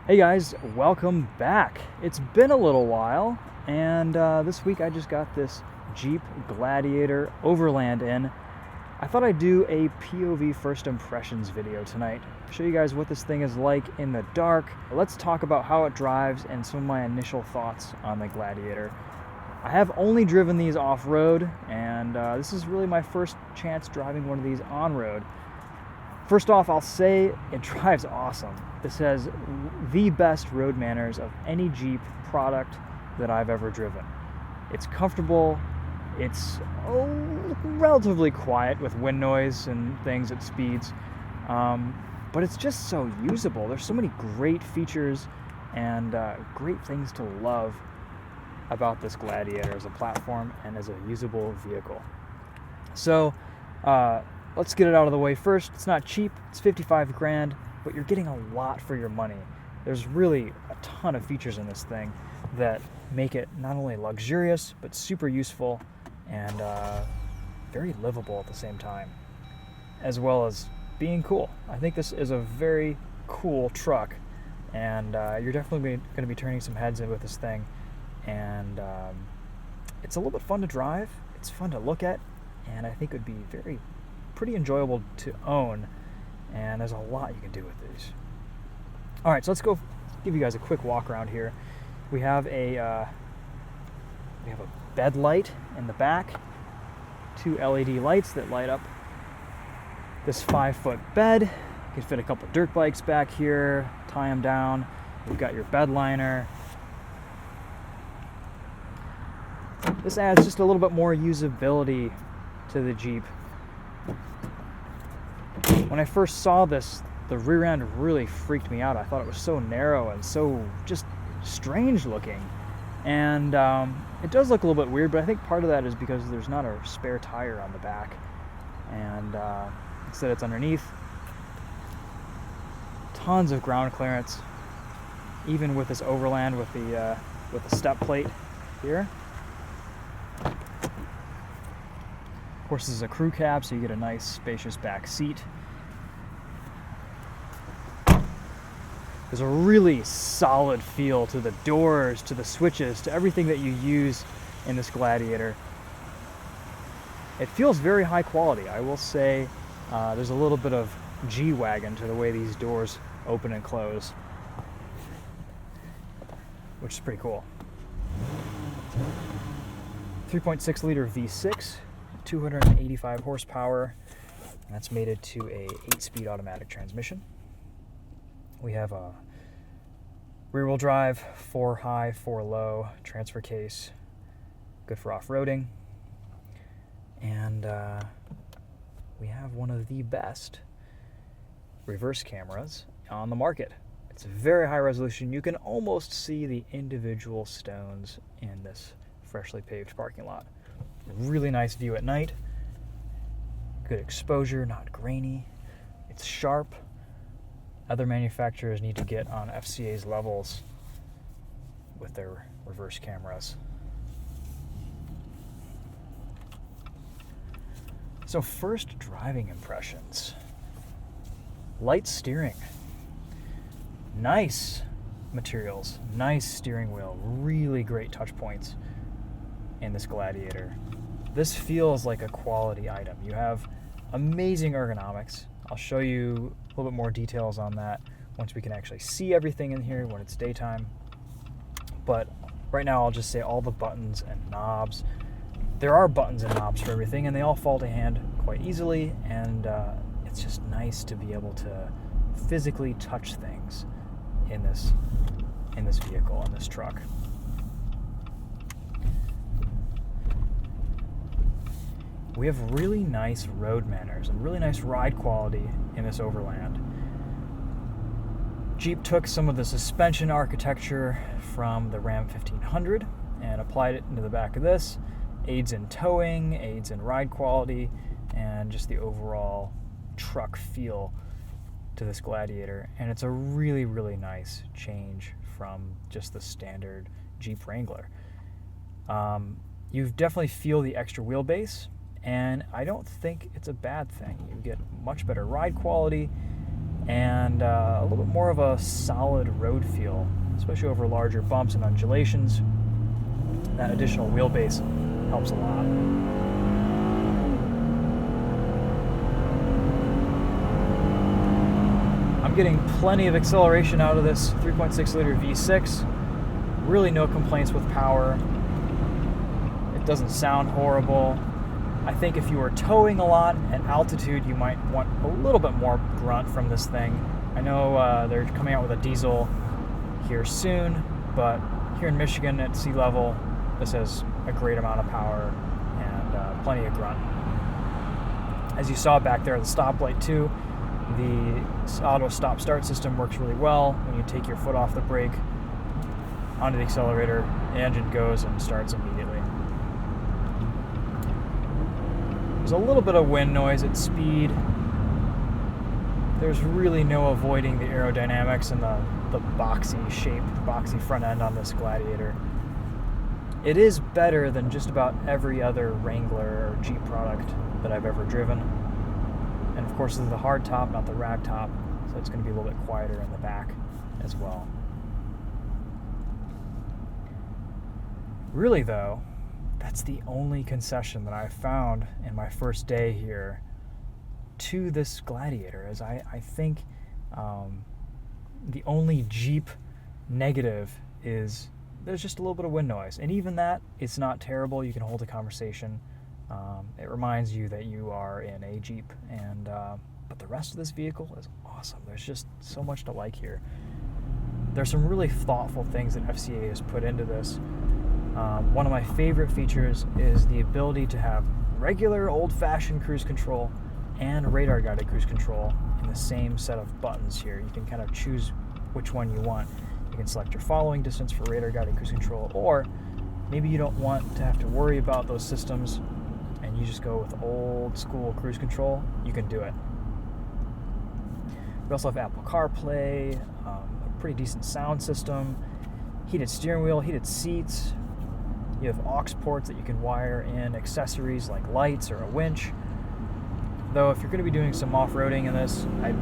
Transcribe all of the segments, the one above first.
Hey guys, welcome back. It's been a little while, and this week I just got this Jeep Gladiator Overland in. I thought I'd do a POV first impressions video tonight. Show you guys what this thing is like in the dark. Let's talk about how it drives and some of my initial thoughts on the Gladiator. I have only driven these off-road, and this is really my first chance driving one of these on-road. First off, I'll say it drives awesome. This has the best road manners of any Jeep product that I've ever driven. It's comfortable, it's relatively quiet with wind noise and things at speeds, but it's just so usable. There's so many great features and great things to love about this Gladiator as a platform and as a usable vehicle. So, let's get it out of the way first. It's not cheap, it's 55 grand, but you're getting a lot for your money. There's really a ton of features in this thing that make it not only luxurious, but super useful and very livable at the same time, as well as being cool. I think this is a very cool truck, and you're definitely going to be turning some heads in with this thing, and it's a little bit fun to drive, it's fun to look at, and I think it would be pretty enjoyable to own, and there's a lot you can do with these. All right, so let's go give you guys a quick walk around here. We have a bed light in the back, 2 LED lights that light up this 5-foot bed. You can fit a couple dirt bikes back here, tie them down. You've got your bed liner. This adds just a little bit more usability to the Jeep. When I first saw this, the rear end really freaked me out. I thought it was so narrow and so just strange looking. And it does look a little bit weird, but I think part of that is because there's not a spare tire on the back. And instead it's underneath. Tons of ground clearance, even with this Overland with the step plate here. Of course, this is a crew cab, so you get a nice spacious back seat. There's a really solid feel to the doors, to the switches, to everything that you use in this Gladiator. It feels very high quality. I will say there's a little bit of G-Wagon to the way these doors open and close, which is pretty cool. 3.6 liter V6, 285 horsepower, and that's mated to a 8-speed automatic transmission. We have a rear-wheel drive, 4 high, 4 low, transfer case, good for off-roading. And we have one of the best reverse cameras on the market. It's very high resolution. You can almost see the individual stones in this freshly paved parking lot. Really nice view at night. Good exposure, not grainy. It's sharp. Other manufacturers need to get on FCA's levels with their reverse cameras. So first, driving impressions. Light steering. Nice materials, nice steering wheel, really great touch points in this Gladiator. This feels like a quality item. You have amazing ergonomics. I'll show you a little bit more details on that once we can actually see everything in here when it's daytime. But right now I'll just say all the buttons and knobs. There are buttons and knobs for everything, and they all fall to hand quite easily, and it's just nice to be able to physically touch things in this vehicle, in this truck. We have really nice road manners and really nice ride quality in this Overland. Jeep took some of the suspension architecture from the Ram 1500 and applied it into the back of this. Aids in towing, aids in ride quality, and just the overall truck feel to this Gladiator. And it's a really, really nice change from just the standard Jeep Wrangler. You definitely feel the extra wheelbase, and I don't think it's a bad thing. You get much better ride quality, and a little bit more of a solid road feel, especially over larger bumps and undulations. That additional wheelbase helps a lot. I'm getting plenty of acceleration out of this 3.6 liter V6. Really no complaints with power. It doesn't sound horrible. I think if you were towing a lot at altitude, you might want a little bit more grunt from this thing. I know they're coming out with a diesel here soon, but here in Michigan at sea level, this has a great amount of power and plenty of grunt. As you saw back there at the stoplight too, the auto stop-start system works really well. When you take your foot off the brake onto the accelerator, the engine goes and starts immediately. There's a little bit of wind noise at speed. There's really no avoiding the aerodynamics and the boxy shape, the boxy front end on this Gladiator. It is better than just about every other Wrangler or Jeep product that I've ever driven. And of course, this is the hard top, not the rag top, so it's going to be a little bit quieter in the back as well. Really though, that's the only concession that I found in my first day here to this Gladiator, as I think the only Jeep negative is there's just a little bit of wind noise. And even that, it's not terrible. You can hold a conversation. It reminds you that you are in a Jeep. But the rest of this vehicle is awesome. There's just so much to like here. There's some really thoughtful things that FCA has put into this. One of my favorite features is the ability to have regular old-fashioned cruise control and radar-guided cruise control in the same set of buttons here. You can kind of choose which one you want. You can select your following distance for radar-guided cruise control, or maybe you don't want to have to worry about those systems and you just go with old-school cruise control. You can do it. We also have Apple CarPlay, a pretty decent sound system, heated steering wheel, heated seats. You have aux ports that you can wire in accessories like lights or a winch. Though if you're going to be doing some off-roading in this, I'd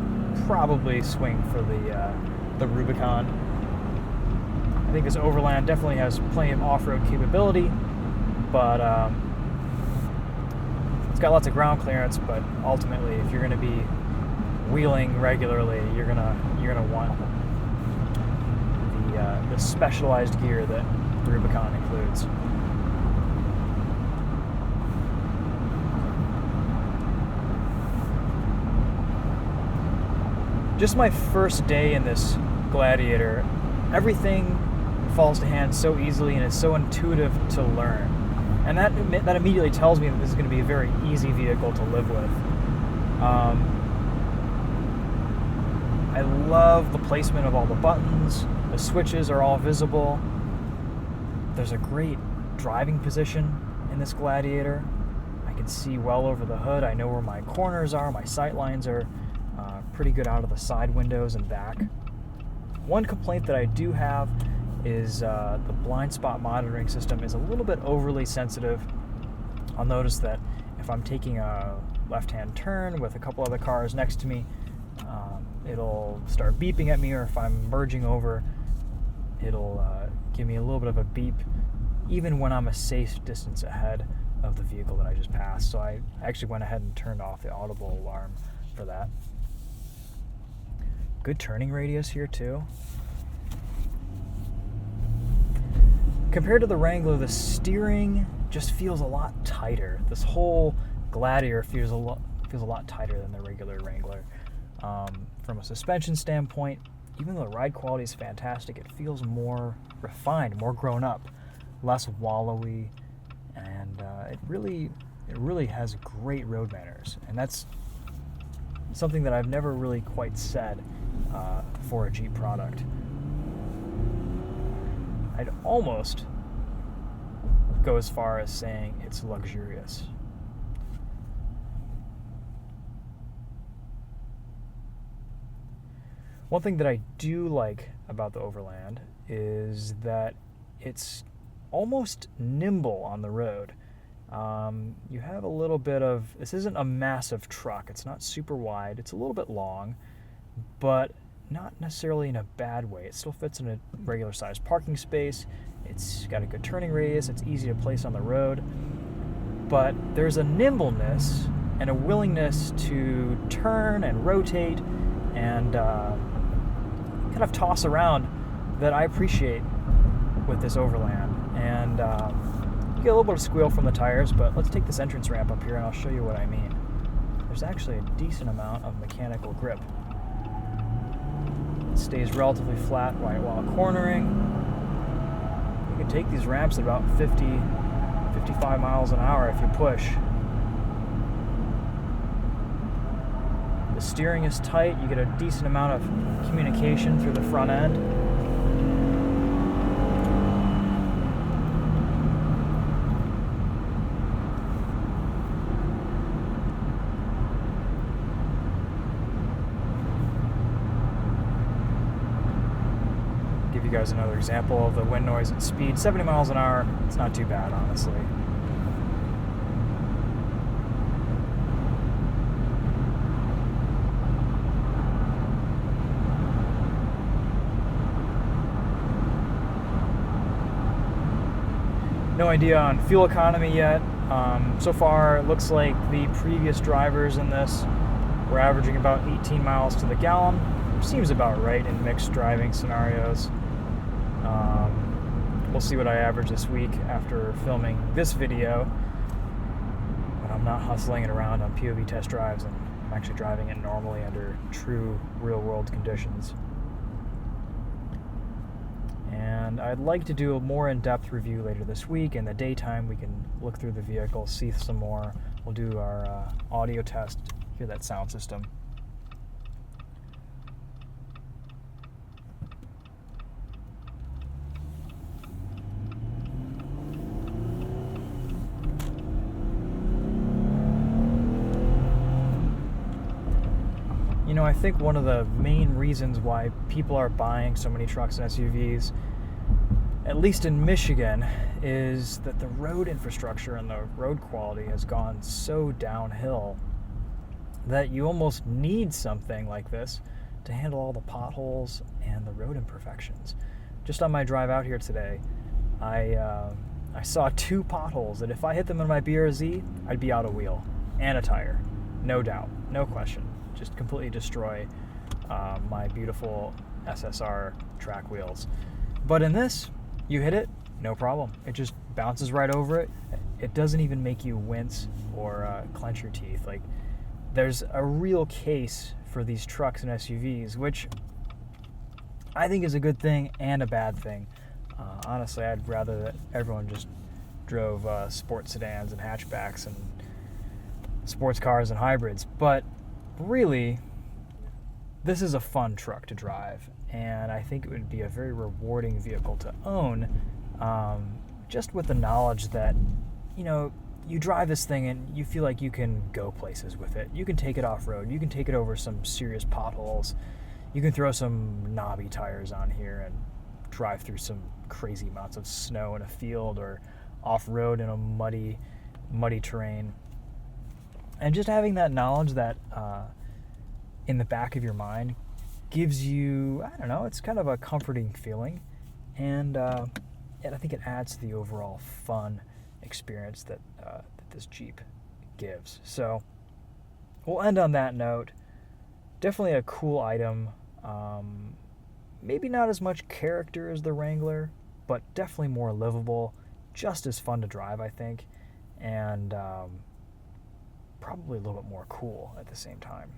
probably swing for the Rubicon. I think this Overland definitely has plenty of off-road capability, but it's got lots of ground clearance. But ultimately, if you're going to be wheeling regularly, you're gonna want the specialized gear that the Rubicon includes. Just my first day in this Gladiator, everything falls to hand so easily and it's so intuitive to learn. And that immediately tells me that this is going to be a very easy vehicle to live with. I love the placement of all the buttons. The switches are all visible. There's a great driving position in this Gladiator. I can see well over the hood. I know where my corners are. My sight lines are pretty good out of the side windows and back. One complaint that I do have is the blind spot monitoring system is a little bit overly sensitive. I'll notice that if I'm taking a left-hand turn with a couple other cars next to me, it'll start beeping at me, or if I'm merging over, it'll give me a little bit of a beep even when I'm a safe distance ahead of the vehicle that I just passed. So I actually went ahead and turned off the audible alarm for that. Good turning radius here too. Compared to the Wrangler, the steering just feels a lot tighter. This whole Gladiator feels a lot tighter than the regular Wrangler. From a suspension standpoint, even though the ride quality is fantastic, it feels more refined, more grown up, less wallowy, and it really has great road manners. And that's something that I've never really quite said for a Jeep product. I'd almost go as far as saying it's luxurious. One thing that I do like about the Overland is that it's almost nimble on the road. You have a little bit of, this isn't a massive truck, it's not super wide, it's a little bit long, but not necessarily in a bad way. It still fits in a regular sized parking space. It's got a good turning radius. It's easy to place on the road. But there's a nimbleness and a willingness to turn and rotate and kind of toss around that I appreciate with this Overland. And you get a little bit of squeal from the tires, but let's take this entrance ramp up here and I'll show you what I mean. There's actually a decent amount of mechanical grip. It stays relatively flat while cornering. You can take these ramps at about 55 miles an hour if you push. The steering is tight. You get a decent amount of communication through the front end. Give you guys another example of the wind noise and speed. 70 miles an hour, it's not too bad, honestly. No idea on fuel economy yet. So far, it looks like the previous drivers in this were averaging about 18 miles to the gallon. Seems about right in mixed driving scenarios. We'll see what I average this week after filming this video, when I'm not hustling it around on POV test drives and I'm actually driving it normally under true real-world conditions. And I'd like to do a more in-depth review later this week. In the daytime, we can look through the vehicle, see some more. We'll do our audio test, hear that sound system. You know, I think one of the main reasons why people are buying so many trucks and SUVs, at least in Michigan, is that the road infrastructure and the road quality has gone so downhill that you almost need something like this to handle all the potholes and the road imperfections. Just on my drive out here today, I saw 2 potholes that if I hit them in my BRZ, I'd be out a wheel and a tire. No doubt, no question. Just completely destroy my beautiful SSR track wheels. But in this, you hit it, no problem. It just bounces right over it. It doesn't even make you wince or clench your teeth. Like, there's a real case for these trucks and SUVs, which I think is a good thing and a bad thing. Honestly, I'd rather that everyone just drove sports sedans and hatchbacks and sports cars and hybrids. But really, this is a fun truck to drive, and I think it would be a very rewarding vehicle to own, just with the knowledge that, you know, you drive this thing and you feel like you can go places with it. You can take it off-road. You can take it over some serious potholes. You can throw some knobby tires on here and drive through some crazy amounts of snow in a field or off-road in a muddy terrain. And just having that knowledge that in the back of your mind gives you, I don't know, it's kind of a comforting feeling. And I think it adds to the overall fun experience that this Jeep gives. So we'll end on that note. Definitely a cool item. Maybe not as much character as the Wrangler, but definitely more livable. Just as fun to drive, I think. And probably a little bit more cool at the same time.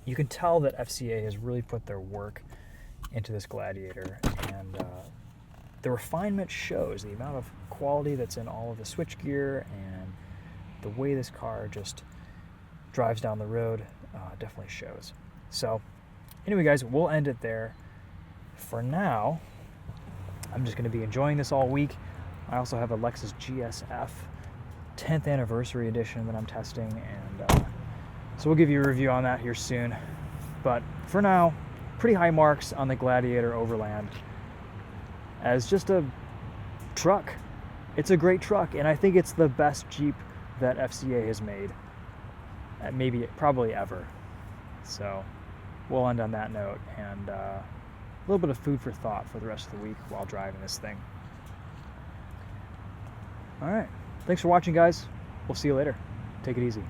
You can tell that FCA has really put their work into this Gladiator, and the refinement shows. The amount of quality that's in all of the switchgear and the way this car just drives down the road definitely shows. So anyway, guys, we'll end it there. For now, I'm just going to be enjoying this all week. I also have a Lexus GSF 10th anniversary edition that I'm testing, and so we'll give you a review on that here soon. But for now, pretty high marks on the Gladiator Overland as just a truck. It's a great truck, and I think it's the best Jeep that FCA has made, probably ever. So we'll end on that note, and a little bit of food for thought for the rest of the week while driving this thing. All right. Thanks for watching, guys. We'll see you later. Take it easy.